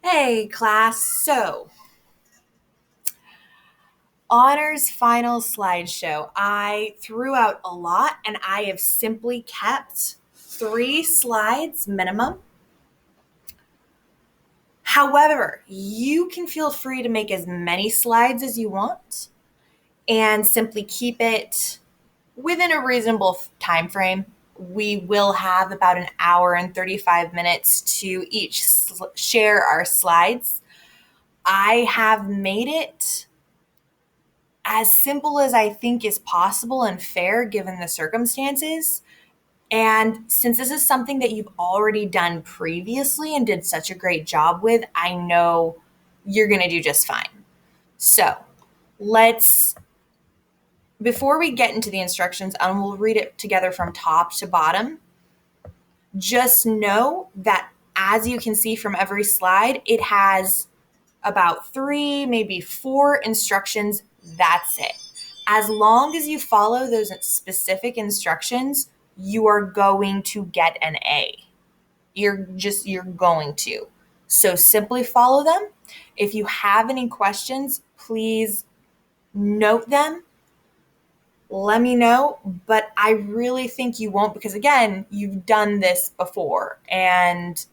Hey, class. So, honors final slideshow. I threw out a lot and I have simply kept 3 slides minimum. However, you can feel free to make as many slides as you want and simply keep it within a reasonable time frame. We will have about an hour and 35 minutes to each share our slides. I have made it as simple as I think is possible and fair given the circumstances. And since this is something that you've already done previously and did such a great job with, I know you're going to do just fine. So let's, before we get into the instructions, and we'll read it together from top to bottom, just know that as you can see from every slide, it has about 3, maybe 4 instructions. That's it. As long as you follow those specific instructions, you are going to get an A. You're going to. So simply follow them. If you have any questions, please note them. Let me know, but I really think you won't because again, you've done this before and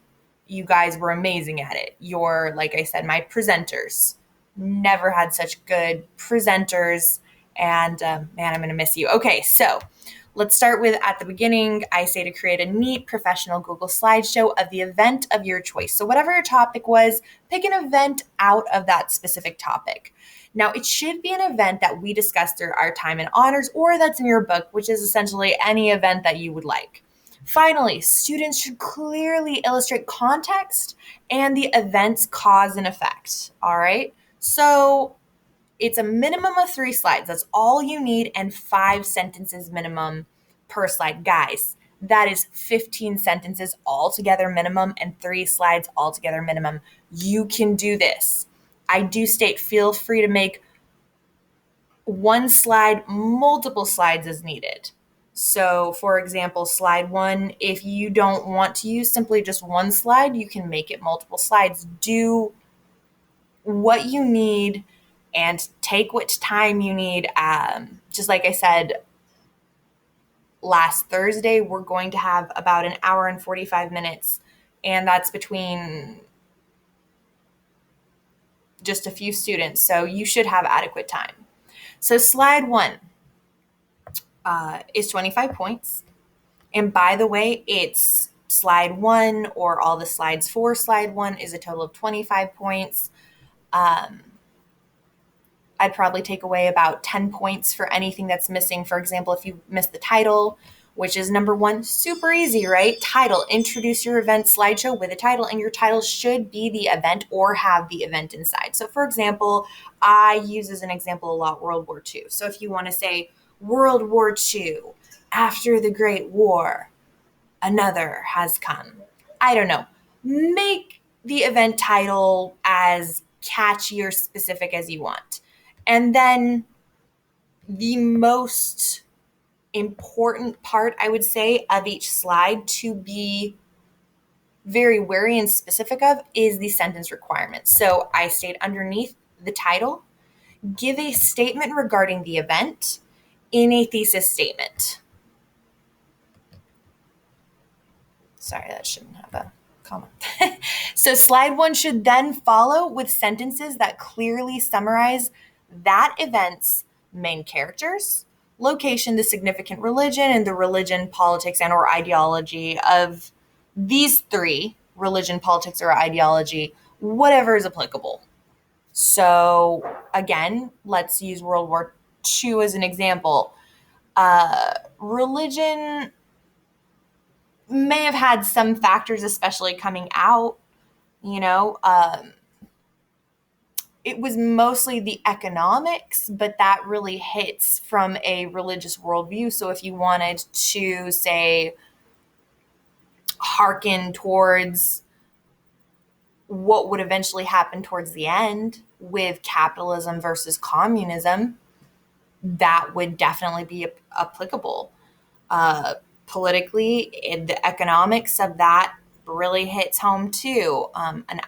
you guys were amazing at it. You're, like I said, my presenters. Never had such good presenters. And man, I'm going to miss you. Okay, so let's start with at the beginning. I say to create a neat professional Google slideshow of the event of your choice. So, whatever your topic was, pick an event out of that specific topic. Now, it should be an event that we discussed through our time in honors or that's in your book, which is essentially any event that you would like. Finally, students should clearly illustrate context and the event's cause and effect. All right. So it's a minimum of 3 slides. That's all you need, and 5 sentences minimum per slide. Guys, that is 15 sentences altogether minimum and 3 slides altogether minimum. You can do this. I do state feel free to make 1 slide, multiple slides as needed. So, for example, slide 1, if you don't want to use simply just 1 slide, you can make it multiple slides. Do what you need and take what time you need. Just like I said last Thursday, we're going to have about an hour and 45 minutes, and that's between just a few students. So you should have adequate time. So slide 1 is 25 points. And by the way, it's slide 1 or all the slides for slide 1 is a total of 25 points. I'd probably take away about 10 points for anything that's missing. For example, if you missed the title, which is number 1, super easy, right? Title, introduce your event slideshow with a title, and your title should be the event or have the event inside. So for example, I use as an example a lot World War II. So if you want to say World War II, after the Great War, another has come. I don't know. Make the event title as catchy or specific as you want. And then the most important part, I would say, of each slide to be very wary and specific of is the sentence requirements. So I state underneath the title, give a statement regarding the event in a thesis statement. Sorry, that shouldn't have a comma. So slide 1 should then follow with sentences that clearly summarize that event's main characters, location, the significant religion, and the religion, politics, and or ideology of these 3, religion, politics, or ideology, whatever is applicable. So again, let's use World War II as an example. Religion may have had some factors, especially coming out, you know, it was mostly the economics, but that really hits from a religious worldview. So if you wanted to say, hearken towards what would eventually happen towards the end with capitalism versus communism, that would definitely be applicable. Politically, the economics of that really hits home too. An